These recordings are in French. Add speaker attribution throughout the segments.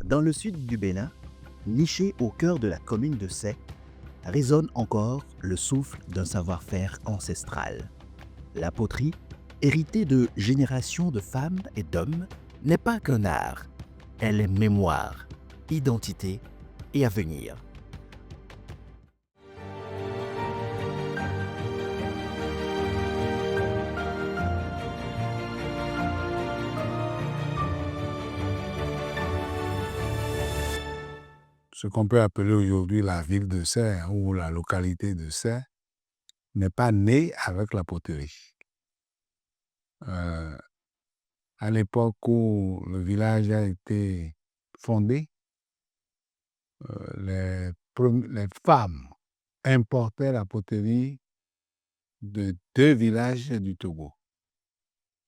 Speaker 1: Dans le sud du Bénin, niché au cœur de la commune de Sey, résonne encore le souffle d'un savoir-faire ancestral. La poterie, héritée de générations de femmes et d'hommes, n'est pas qu'un art, elle est mémoire, identité et avenir.
Speaker 2: Ce qu'on peut appeler aujourd'hui la ville de Sey ou la localité de Sey n'est pas né avec la poterie. Euh, à l'époque où le village a été fondé, les femmes importaient la poterie de deux villages du Togo.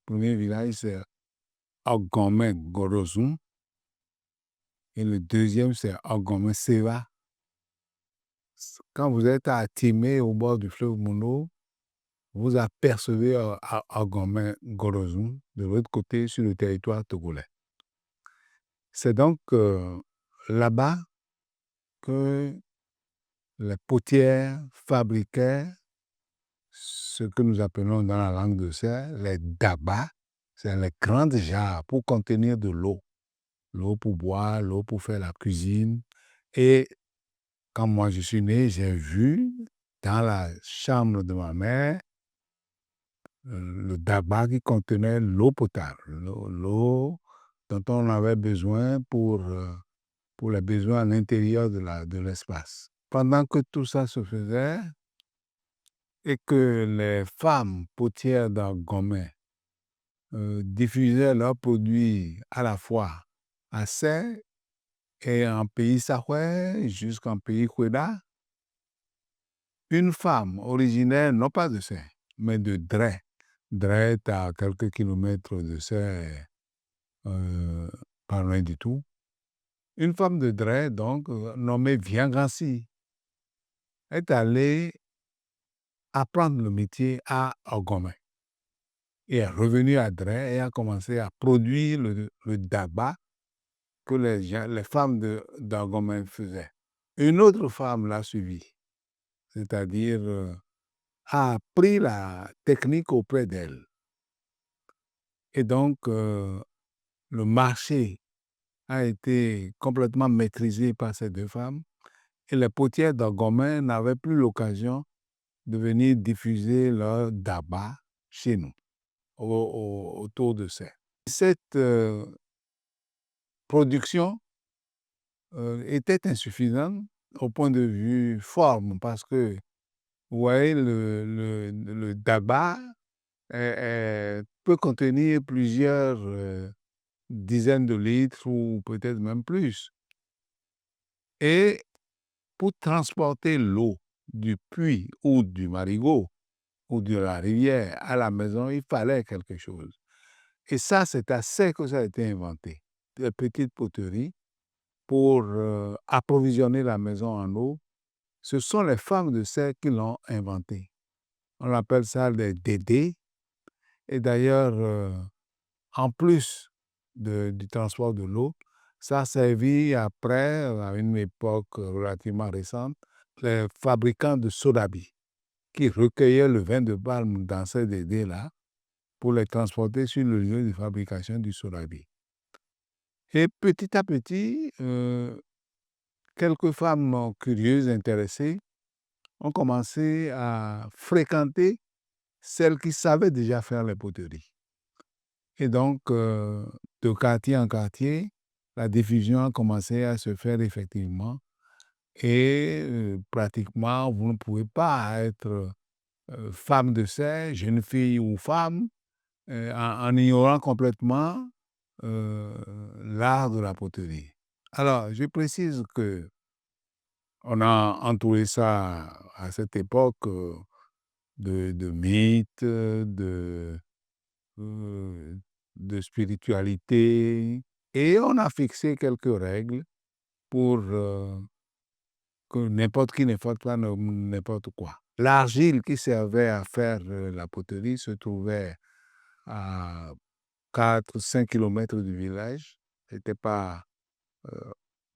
Speaker 2: Le premier village, c'est Ogomé-Gorozun et le deuxième, c'est Ogomé-Seva. Quand vous êtes à Timé, au bord du fleuve Mono, vous apercevez Ogomé-Gorozun de l'autre côté sur le territoire togolais. C'est donc là-bas que les potières fabriquaient ce que nous appelons dans la langue de Sey les daba, c'est les grandes jarres pour contenir de l'eau. L'eau pour boire, l'eau pour faire la cuisine. Et quand moi je suis né, j'ai vu dans la chambre de ma mère le daba qui contenait l'eau potable, l'eau dont on avait besoin pour les besoins à l'intérieur de l'espace. Pendant que tout ça se faisait et que les femmes potières d'Angomé diffusaient leurs produits à la fois à Sey et en pays Sahoué jusqu'en pays Kouéda, une femme originaire, non pas de Sey, mais de Dray. Dray est à quelques kilomètres de Sey, pas loin du tout. Une femme de Dray, donc, nommée Viangansi, est allée apprendre le métier à Ogomé. Et est revenue à Dray et a commencé à produire le daba que les femmes d'Ogomé faisaient. Une autre femme l'a suivi, c'est-à-dire a appris la technique auprès d'elle. Et donc, le marché a été complètement maîtrisé par ces deux femmes et les potières d'Ogomé n'avaient plus l'occasion de venir diffuser leur daba chez nous, autour de Sey. Cette production était insuffisante au point de vue forme parce que, vous voyez, le daba peut contenir plusieurs dizaines de litres ou peut-être même plus. Et pour transporter l'eau du puits ou du marigot ou de la rivière à la maison, il fallait quelque chose. Et ça, c'est à Sey que ça a été inventé. Des petites poteries pour approvisionner la maison en eau. Ce sont les femmes de Sey qui l'ont inventé. On appelle ça les dédés. Et d'ailleurs, en plus du transport de l'eau, ça a servi après, à une époque relativement récente, les fabricants de sodabi qui recueillaient le vin de palme dans ces dédés-là pour les transporter sur le lieu de fabrication du sodabi. Et petit à petit, quelques femmes curieuses, intéressées, ont commencé à fréquenter celles qui savaient déjà faire les poteries. Et donc, de quartier en quartier, la diffusion a commencé à se faire effectivement. Et pratiquement, vous ne pouvez pas être femme de Sey, jeune fille ou femme, en ignorant complètement l'art de la poterie. Alors, je précise que on a entouré ça à cette époque de mythes, euh, de spiritualité, et on a fixé quelques règles pour que n'importe qui ne fasse pas n'importe quoi. L'argile qui servait à faire la poterie se trouvait à 4-5 kilomètres du village. Ce n'était pas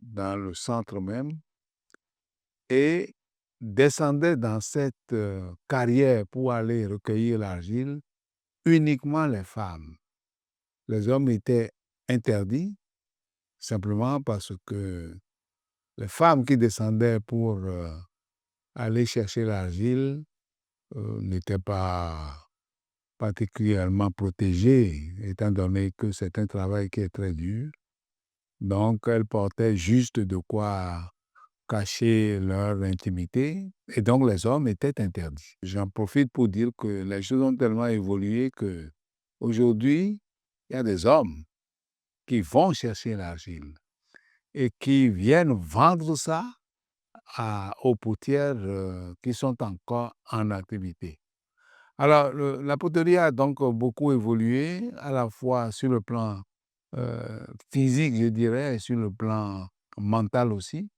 Speaker 2: dans le centre même, et descendaient dans cette carrière pour aller recueillir l'argile uniquement les femmes. Les hommes étaient interdits simplement parce que les femmes qui descendaient pour aller chercher l'argile n'étaient pas particulièrement protégées, étant donné que c'est un travail qui est très dur. Donc, elles portaient juste de quoi cacher leur intimité, et donc les hommes étaient interdits. J'en profite pour dire que les choses ont tellement évolué que aujourd'hui, il y a des hommes qui vont chercher l'argile et qui viennent vendre ça aux potières qui sont encore en activité. Alors, la poterie a donc beaucoup évolué, à la fois sur le plan physique, je dirais, et sur le plan mental aussi,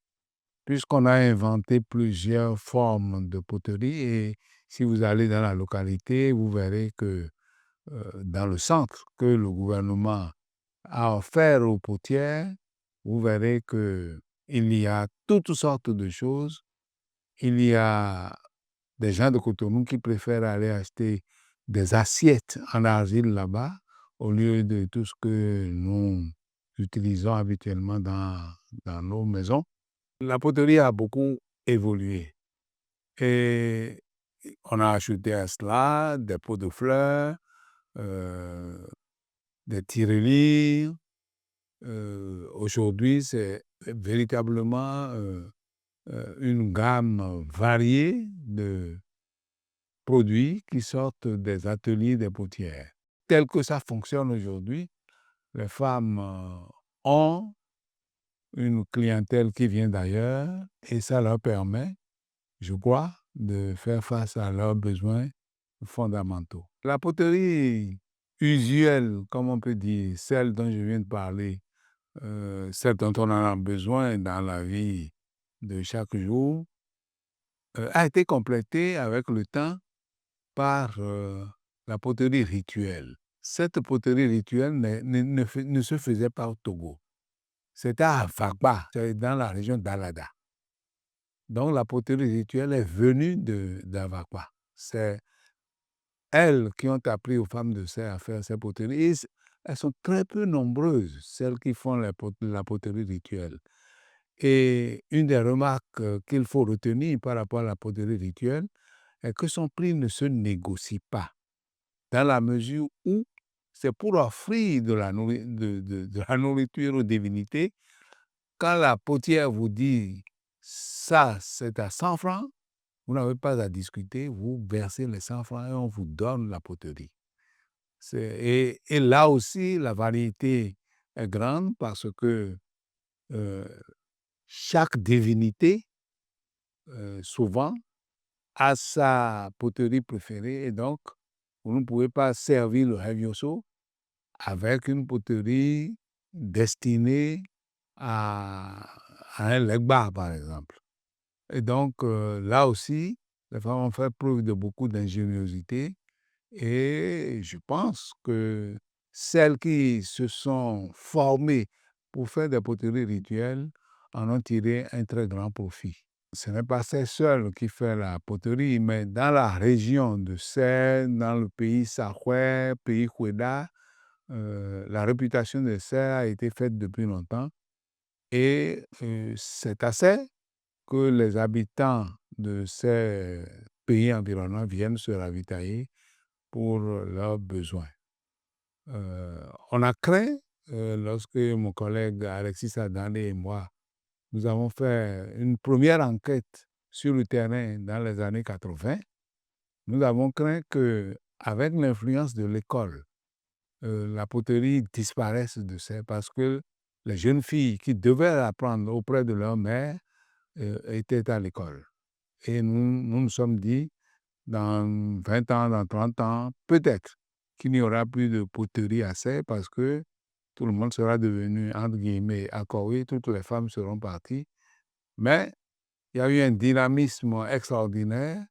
Speaker 2: puisqu'on a inventé plusieurs formes de poterie. Et si vous allez dans la localité, vous verrez que dans le centre que le gouvernement a offert aux potières, vous verrez qu'il y a toutes sortes de choses. Il y a des gens de Cotonou qui préfèrent aller acheter des assiettes en argile là-bas au lieu de tout ce que nous utilisons habituellement dans nos maisons. La poterie a beaucoup évolué et on a ajouté à cela des pots de fleurs, des tirelires. Aujourd'hui, c'est véritablement une gamme variée de produits qui sortent des ateliers des potières. Tel que ça fonctionne aujourd'hui, les femmes ont une clientèle qui vient d'ailleurs et ça leur permet, je crois, de faire face à leurs besoins fondamentaux. La poterie usuelle, comme on peut dire, celle dont je viens de parler, celle dont on en a besoin dans la vie de chaque jour, a été complétée avec le temps par la poterie rituelle. Cette poterie rituelle ne se faisait pas au Togo. C'était à Vagba, c'est dans la région d'Alada. Donc la poterie rituelle est venue d'Avagba. C'est elles qui ont appris aux femmes de Serre à faire ces poteries. Et elles sont très peu nombreuses, celles qui font la poterie rituelle. Et une des remarques qu'il faut retenir par rapport à la poterie rituelle est que son prix ne se négocie pas, dans la mesure où c'est pour offrir de la nourriture aux divinités. Quand la potière vous dit « ça, c'est à 100 francs », vous n'avez pas à discuter, vous versez les 100 francs et on vous donne la poterie. Et là aussi, la variété est grande parce que chaque divinité, souvent, a sa poterie préférée et donc, vous ne pouvez pas servir le Hevioso avec une poterie destinée à un Legba, par exemple. Et donc, là aussi, les femmes ont fait preuve de beaucoup d'ingéniosité et je pense que celles qui se sont formées pour faire des poteries rituelles en ont tiré un très grand profit. Ce n'est pas Serre seule qui fait la poterie, mais dans la région de Serre, dans le pays Sahoué, pays Kouéda, la réputation de Serre a été faite depuis longtemps et c'est à Serre que les habitants de ces pays environnants viennent se ravitailler pour leurs besoins. On a craint, lorsque mon collègue Alexis Adandé et moi, nous avons fait une première enquête sur le terrain dans les années 80, nous avons craint qu'avec l'influence de l'école, la poterie disparaisse de ça parce que les jeunes filles qui devaient apprendre auprès de leur mère étaient à l'école. Et nous nous sommes dit, dans 20 ans, dans 30 ans, peut-être qu'il n'y aura plus de poterie à Serre parce que tout le monde sera devenu, entre guillemets, accohé, toutes les femmes seront parties. Mais il y a eu un dynamisme extraordinaire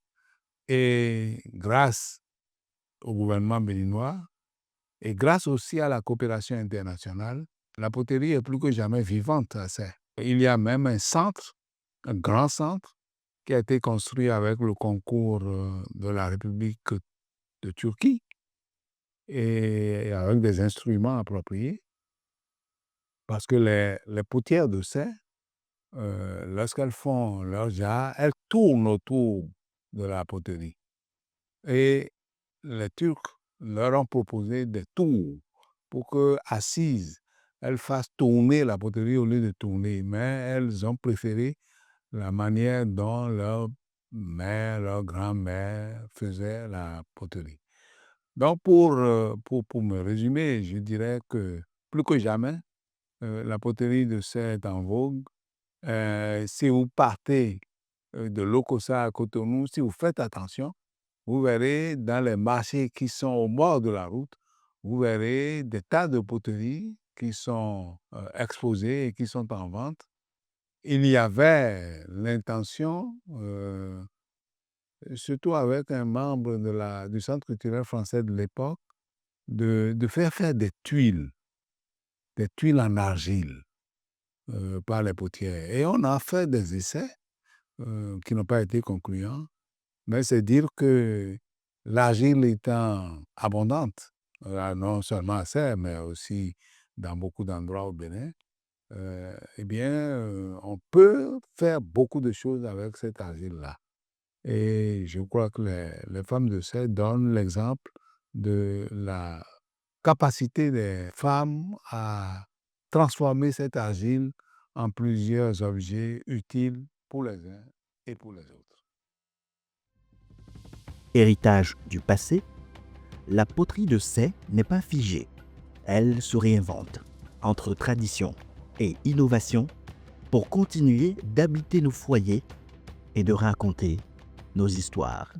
Speaker 2: et grâce au gouvernement béninois et grâce aussi à la coopération internationale, La poterie est plus que jamais vivante à Sey. Il y a même un centre, un grand centre, qui a été construit avec le concours de la République de Turquie et avec des instruments appropriés. Parce que les potières de Sey, lorsqu'elles font leur jar, elles tournent autour de la poterie. Et les Turcs leur ont proposé des tours pour que, assises, elles fassent tourner la poterie au lieu de tourner. Mais elles ont préféré la manière dont leur mère, leur grand-mère faisait la poterie. Donc, pour me résumer, je dirais que plus que jamais, la poterie de Sey est en vogue. Si vous partez de Lokossa à Cotonou, si vous faites attention, vous verrez dans les marchés qui sont au bord de la route, vous verrez des tas de poteries qui sont exposées et qui sont en vente. Il y avait l'intention, surtout avec un membre du Centre culturel français de l'époque, de faire des tuiles en argile par les potières. Et on a fait des essais qui n'ont pas été concluants, mais c'est dire que l'argile étant abondante, non seulement à Sey, mais aussi dans beaucoup d'endroits au Bénin, eh bien, on peut faire beaucoup de choses avec cette argile-là. Et je crois que les femmes de Sey donnent l'exemple de la capacité des femmes à transformer cette argile en plusieurs objets utiles pour les uns et pour les autres.
Speaker 1: Héritage du passé, la poterie de Sey n'est pas figée. Elle se réinvente entre tradition et innovation pour continuer d'habiter nos foyers et de raconter nos histoires.